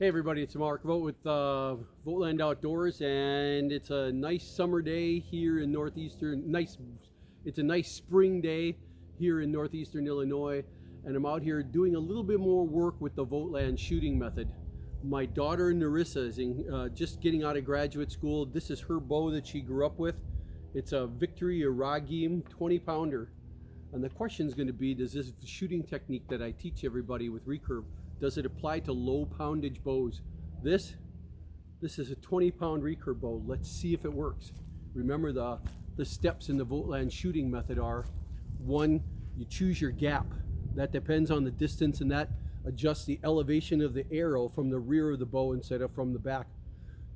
Hey everybody, it's Mark Vogt with VOGTLAND Outdoors, and it's a nice summer day here in northeastern. It's a nice spring day here in northeastern Illinois, and I'm out here doing a little bit more work with the VOGTLAND shooting method. My daughter Narissa is just getting out of graduate school. This is her bow that she grew up with. It's a Victory, a Ragim 20-pounder. And the question is going to be, does this shooting technique that I teach everybody with Recurve, does it apply to low poundage bows? This is a 20-pound Recurve bow. Let's see if it works. Remember the steps in the VOGTLAND shooting method are: 1, you choose your gap. That depends on the distance, and that adjusts the elevation of the arrow from the rear of the bow instead of from the back.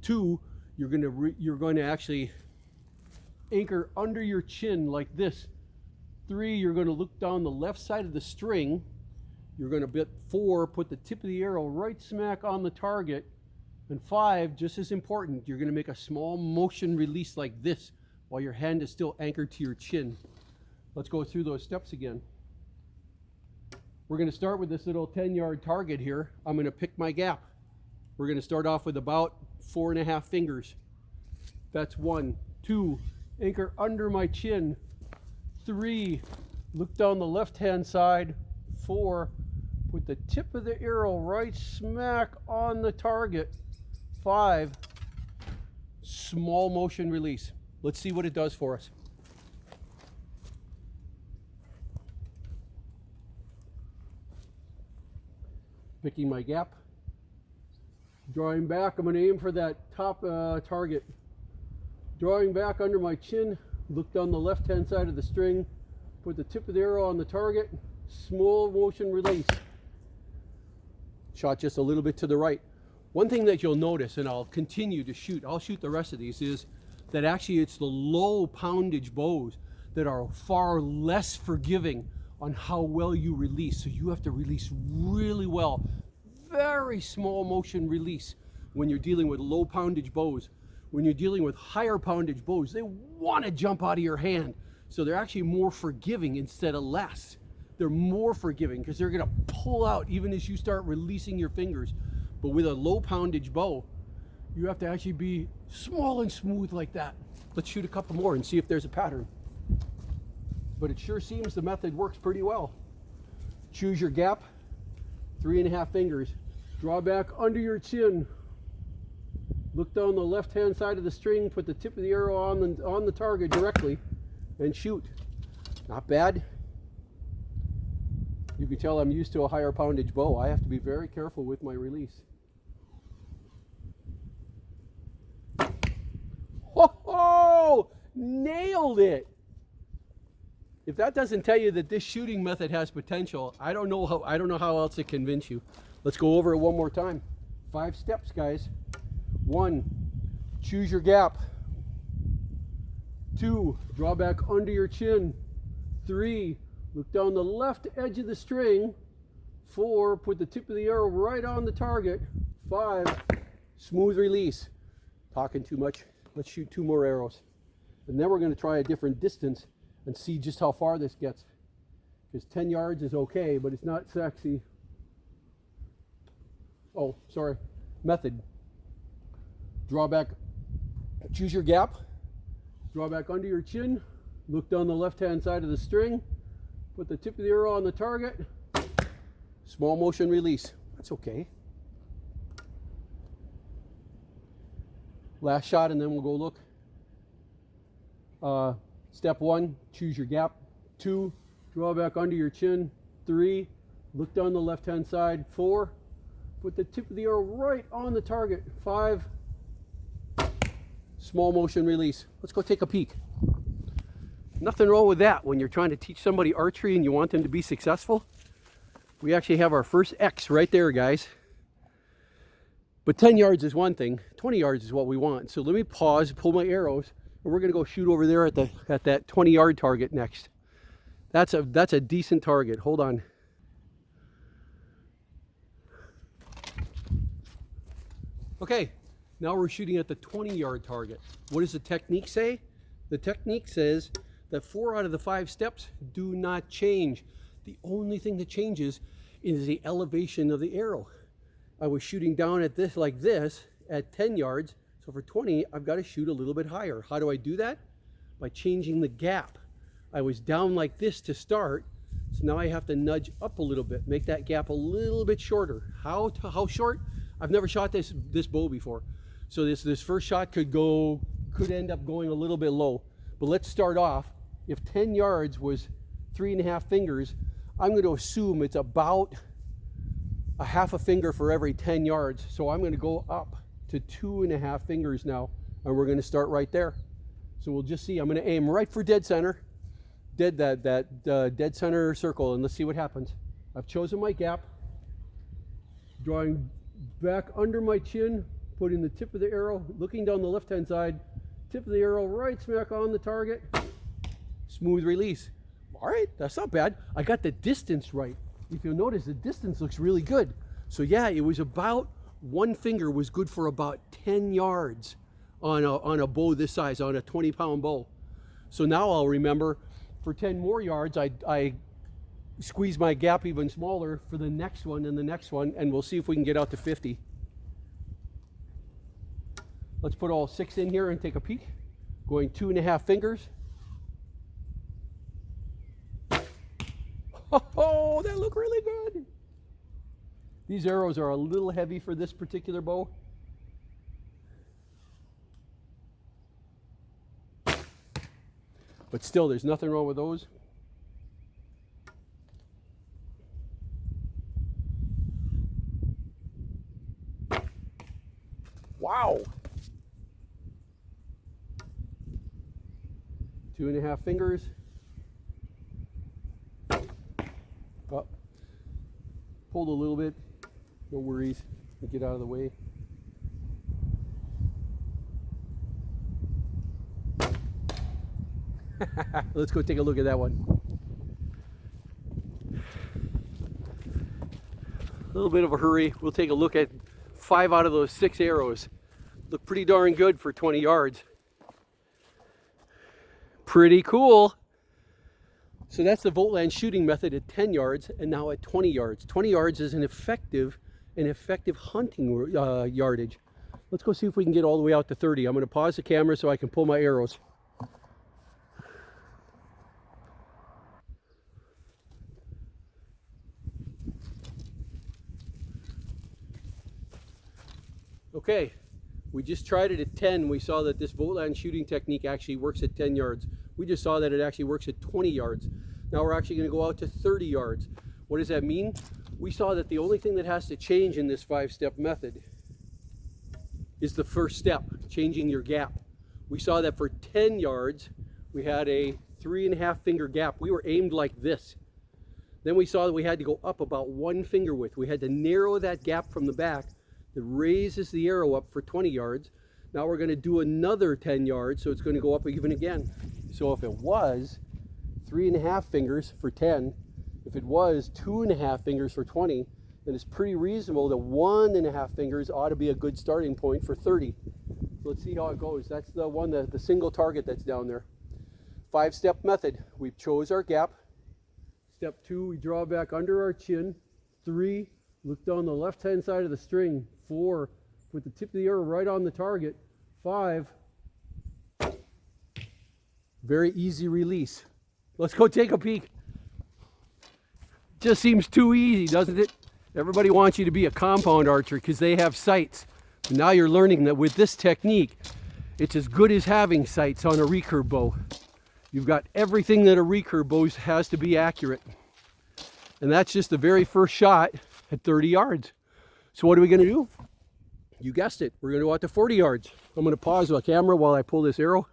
2, you're going to actually anchor under your chin like this. 3, you're going to look down the left side of the string. You're going to bit 4, put the tip of the arrow right smack on the target. And 5, just as important, you're going to make a small motion release like this while your hand is still anchored to your chin. Let's go through those steps again. We're going to start with this little 10-yard target here. I'm going to pick my gap. We're going to start off with about 4.5 fingers. That's 1. 2, anchor under my chin. 3, look down the left-hand side. 4, put the tip of the arrow right smack on the target. 5, small motion release. Let's see what it does for us. Picking my gap, drawing back. I'm going to aim for that top target. Drawing back under my chin, look down the left-hand side of the string, put the tip of the arrow on the target. Small motion release. Shot just a little bit to the right. One thing that you'll notice, and I'll continue to shoot, I'll shoot the rest of these, is that actually it's the low poundage bows that are far less forgiving on how well you release. So you have to release really well. Very small motion release when you're dealing with low poundage bows. When you're dealing with higher poundage bows, they want to jump out of your hand. So they're actually more forgiving instead of less. They're more forgiving because they're going to pull out even as you start releasing your fingers. But with a low poundage bow, you have to actually be small and smooth like that. Let's shoot a couple more and see if there's a pattern. But it sure seems the method works pretty well. Choose your gap, 3.5 fingers. Draw back under your chin. Look down the left-hand side of the string, put the tip of the arrow on the target directly, and shoot. Not bad. You can tell I'm used to a higher poundage bow. I have to be very careful with my release. Oh, nailed it! If that doesn't tell you that this shooting method has potential, I don't know how else to convince you. Let's go over it one more time. 5 steps, guys. 1, choose your gap. 2, draw back under your chin. 3, look down the left edge of the string. 4, put the tip of the arrow right on the target. 5, smooth release. Talking too much. Let's shoot 2 more arrows. And then we're going to try a different distance and see just how far this gets. Because 10 yards is okay, but it's not sexy. Oh, sorry. Method. Draw back, choose your gap. Draw back under your chin. Look down the left-hand side of the string. Put the tip of the arrow on the target. Small motion release. That's okay. Last shot, and then we'll go look. Step 1, choose your gap. 2, draw back under your chin. 3, look down the left-hand side. 4, put the tip of the arrow right on the target. 5, small motion release. Let's go take a peek. Nothing wrong with that when you're trying to teach somebody archery and you want them to be successful. We actually have our first X right there, guys. But 10 yards is one thing, 20 yards is what we want. So let me pause, pull my arrows, and we're gonna go shoot over there at that 20-yard target next. That's a decent target. Hold on. Okay, now we're shooting at the 20-yard target. What does the technique say? The technique says that 4 out of the 5 steps do not change. The only thing that changes is the elevation of the arrow. I was shooting down at this like this at 10 yards. So for 20, I've got to shoot a little bit higher. How do I do that? By changing the gap. I was down like this to start, so now I have to nudge up a little bit, make that gap a little bit shorter. How short? I've never shot this bow before, so this first shot could end up going a little bit low. But let's start off. If 10 yards was 3.5 fingers, I'm going to assume it's about a half a finger for every 10 yards. So I'm going to go up to 2.5 fingers now, and we're going to start right there. So we'll just see. I'm going to aim right for dead center, dead center circle, and let's see what happens. I've chosen my gap, drawing back under my chin, putting the tip of the arrow, looking down the left-hand side, tip of the arrow right smack on the target, smooth release. All right, that's not bad. I got the distance right. If you'll notice, the distance looks really good. So yeah, it was about one finger was good for about 10 yards on a bow this size, on a 20-pound bow. So now I'll remember for 10 more yards, I squeeze my gap even smaller for the next one and the next one, and we'll see if we can get out to 50. Let's put all 6 in here and take a peek. Going 2.5 fingers. Oh, that looked really good. These arrows are a little heavy for this particular bow. But still, there's nothing wrong with those. Wow. 2.5 fingers. Oh, pulled a little bit. No worries. Get out of the way. Let's go take a look at that one. A little bit of a hurry. We'll take a look at 5 out of those 6 arrows. Look pretty darn good for 20 yards. Pretty cool. So that's the VOGTLAND shooting method at 10 yards and now at 20 yards. 20 yards is an effective hunting yardage. Let's go see if we can get all the way out to 30. I'm going to pause the camera so I can pull my arrows. Okay, we just tried it at 10. We saw that this VOGTLAND shooting technique actually works at 10 yards. We just saw that it actually works at 20 yards. Now we're actually going to go out to 30 yards. What does that mean? We saw that the only thing that has to change in this 5-step method is the first step, changing your gap. We saw that for 10 yards, we had a 3.5 finger gap. We were aimed like this. Then we saw that we had to go up about 1 finger width. We had to narrow that gap from the back that raises the arrow up for 20 yards. Now we're going to do another 10 yards, so it's going to go up even again. So if it was 3.5 fingers for 10, if it was 2.5 fingers for 20, then it's pretty reasonable that 1.5 fingers ought to be a good starting point for 30. So let's see how it goes. That's the one, the single target that's down there. 5-step method. We chose our gap. Step 2, we draw back under our chin. 3, look down the left-hand side of the string. 4, put the tip of the arrow right on the target. 5, very easy release. Let's go take a peek. Just seems too easy, doesn't it? Everybody wants you to be a compound archer because they have sights. And now you're learning that with this technique, it's as good as having sights on a recurve bow. You've got everything that a recurve bow has to be accurate. And that's just the very first shot at 30 yards. So what are we going to do? You guessed it. We're going to go out to 40 yards. I'm going to pause the camera while I pull this arrow.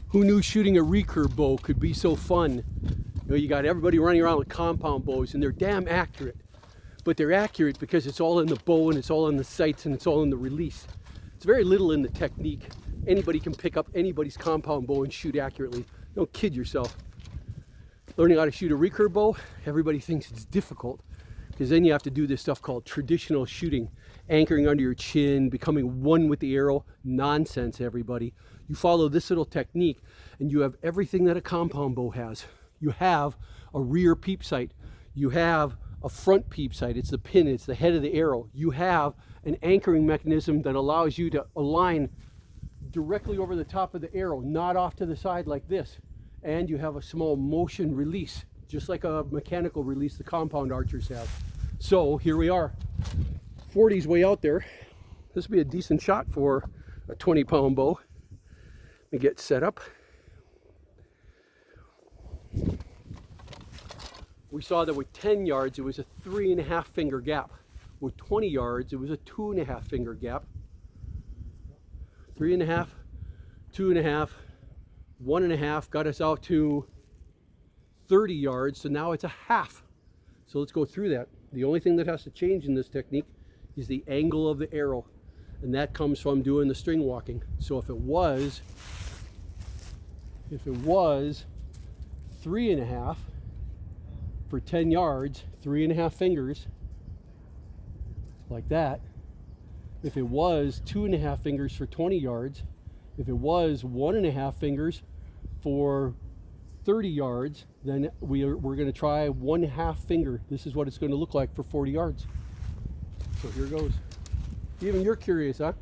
Who knew shooting a recurve bow could be so fun? You know, you got everybody running around with compound bows, and they're damn accurate. But they're accurate because it's all in the bow, and it's all in the sights, and it's all in the release. It's very little in the technique. Anybody can pick up anybody's compound bow and shoot accurately. Don't kid yourself. Learning how to shoot a recurve bow, everybody thinks it's difficult, because then you have to do this stuff called traditional shooting, anchoring under your chin, becoming one with the arrow. Nonsense, everybody. You follow this little technique and you have everything that a compound bow has. You have a rear peep sight. You have a front peep sight. It's the pin, it's the head of the arrow. You have an anchoring mechanism that allows you to align directly over the top of the arrow, not off to the side like this. And you have a small motion release, just like a mechanical release the compound archers have. So here we are, 40's way out there. This would be a decent shot for a 20-pound bow. Let me get set up. We saw that with 10 yards, it was a 3.5 finger gap. With 20 yards, it was a 2.5 finger gap. 3.5, 2.5, 1.5 got us out to 30 yards. So now it's a half. So let's go through that. The only thing that has to change in this technique is the angle of the arrow. And that comes from doing the string walking. So if it was 3.5 for 10 yards, 3.5 fingers, like that. If it was 2.5 fingers for 20 yards, if it was 1.5 fingers for 30 yards, then we're going to try 1/2 finger. This is what it's going to look like for 40 yards. So here goes. Even you're curious, huh?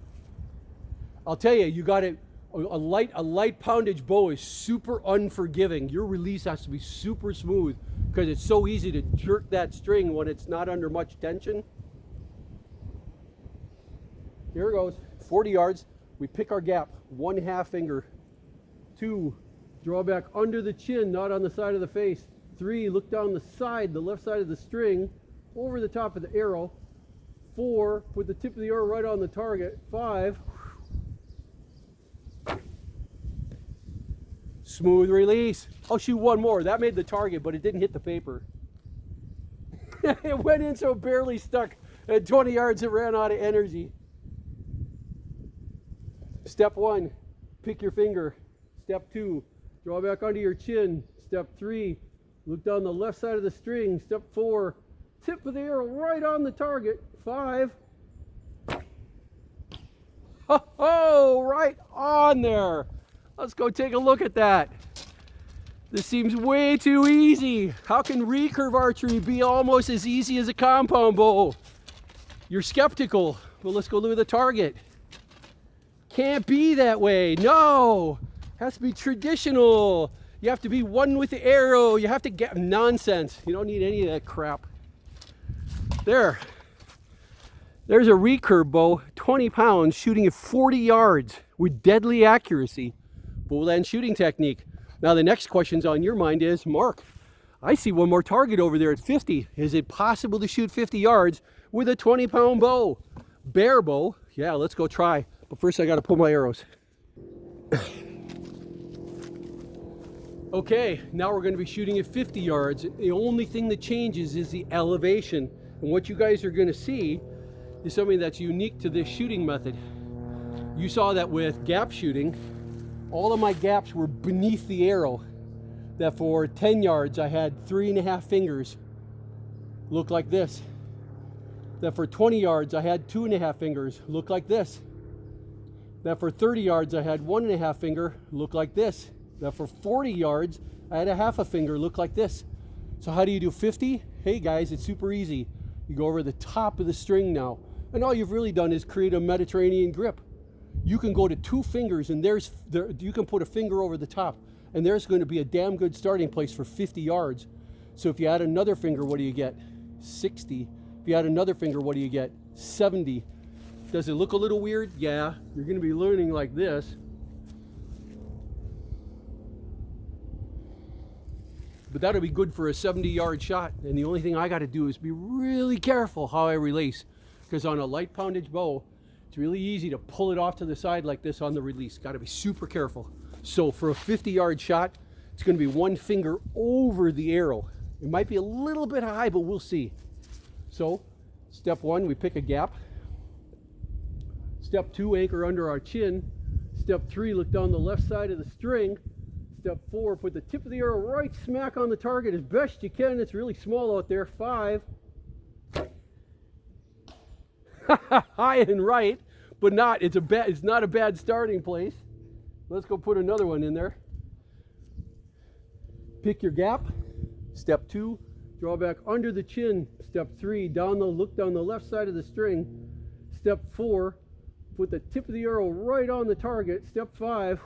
I'll tell you, you got it. A light poundage bow is super unforgiving. Your release has to be super smooth because it's so easy to jerk that string when it's not under much tension. Here it goes. 40 yards. We pick our gap. 1/2 finger. 2, draw back under the chin, not on the side of the face. 3, look down the side, the left side of the string, over the top of the arrow. 4, put the tip of the arrow right on the target. 5, smooth release. I'll shoot one more. That made the target, but it didn't hit the paper. It went in so barely stuck. At 20 yards, it ran out of energy. Step 1, pick your finger. Step 2, draw back under your chin. Step 3, look down the left side of the string. Step 4, tip of the arrow right on the target. 5, oh, right on there. Let's go take a look at that. This seems way too easy. How can recurve archery be almost as easy as a compound bow? You're skeptical, but let's go look at the target. Can't be that way. No, has to be traditional. You have to be one with the arrow. You have to get nonsense. You don't need any of that crap. There's a recurve bow, 20 pounds, shooting at 40 yards with deadly accuracy. VOGTLAND shooting technique. Now the next question's on your mind is, Mark, I see one more target over there at 50. Is it possible to shoot 50 yards with a 20-pound bow? Bare bow? Yeah, let's go try. But first I got to pull my arrows. Okay, now we're going to be shooting at 50 yards. The only thing that changes is the elevation. And what you guys are going to see is something that's unique to this shooting method. You saw that with gap shooting, all of my gaps were beneath the arrow. That for 10 yards, I had 3.5 fingers look like this. That for 20 yards, I had 2.5 fingers look like this. That for 30 yards, I had 1.5 finger look like this. That for 40 yards, I had a 1/2 finger look like this. So how do you do 50? Hey guys, it's super easy. You go over the top of the string now. And all you've really done is create a Mediterranean grip. You can go to 2 fingers and you can put a finger over the top and there's going to be a damn good starting place for 50 yards. So if you add another finger, what do you get? 60. If you add another finger, what do you get? 70. Does it look a little weird? Yeah, you're going to be learning like this. But that'll be good for a 70-yard shot. And the only thing I got to do is be really careful how I release. Because on a light poundage bow, it's really easy to pull it off to the side like this on the release. Got to be super careful. So for a 50-yard shot, it's going to be 1 finger over the arrow. It might be a little bit high, but we'll see. So step 1, we pick a gap. Step 2, anchor under our chin. Step 3, look down the left side of the string. Step 4, put the tip of the arrow right smack on the target as best you can. It's really small out there. 5. High and right, but not. It's not a bad starting place. Let's go put another one in there. Pick your gap. Step 2, Draw back under the chin. Step 3, look down the left side of the string. Step 4, put the tip of the arrow right on the target. Step 5.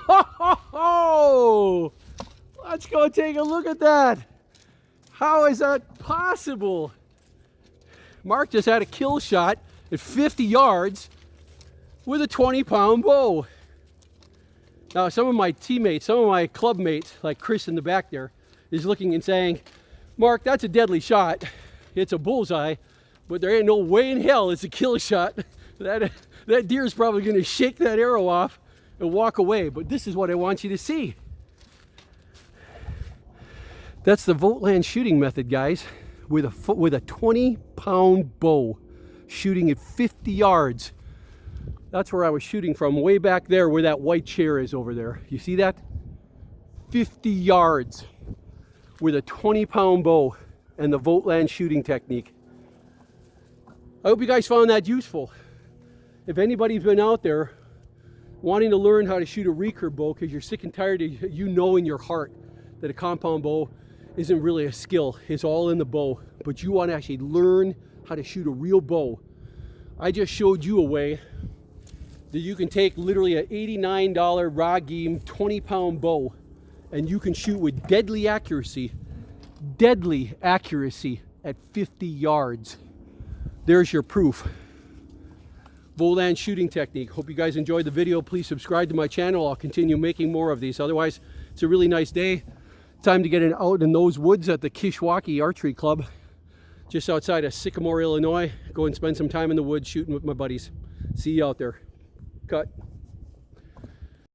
Oh, let's go take a look at that. How is that possible? Mark just had a kill shot at 50 yards with a 20-pound bow. Now, some of my teammates, some of my club mates, like Chris in the back there, is looking and saying, Mark, that's a deadly shot. It's a bullseye, but there ain't no way in hell it's a kill shot. That deer's probably going to shake that arrow off and walk away. But this is what I want you to see. That's the VOGTLAND shooting method, guys, with a 20-pound bow, shooting at 50 yards. That's where I was shooting from, way back there where that white chair is over there. You see that? 50 yards with a 20-pound bow and the VOGTLAND shooting technique. I hope you guys found that useful. If anybody's been out there wanting to learn how to shoot a recurve bow because you're sick and tired of you know in your heart that a compound bow isn't really a skill, it's all in the bow, but you want to actually learn how to shoot a real bow, I just showed you a way that you can take literally an $89 Ragim 20-pound bow and you can shoot with deadly accuracy at 50 yards. There's your proof. VOGTLAND shooting technique. Hope you guys enjoyed the video. Please subscribe to my channel. I'll continue making more of these. Otherwise, it's a really nice day. Time to get out in those woods at the Kishwaukee Archery Club, just outside of Sycamore, Illinois. Go and spend some time in the woods shooting with my buddies. See you out there. Cut.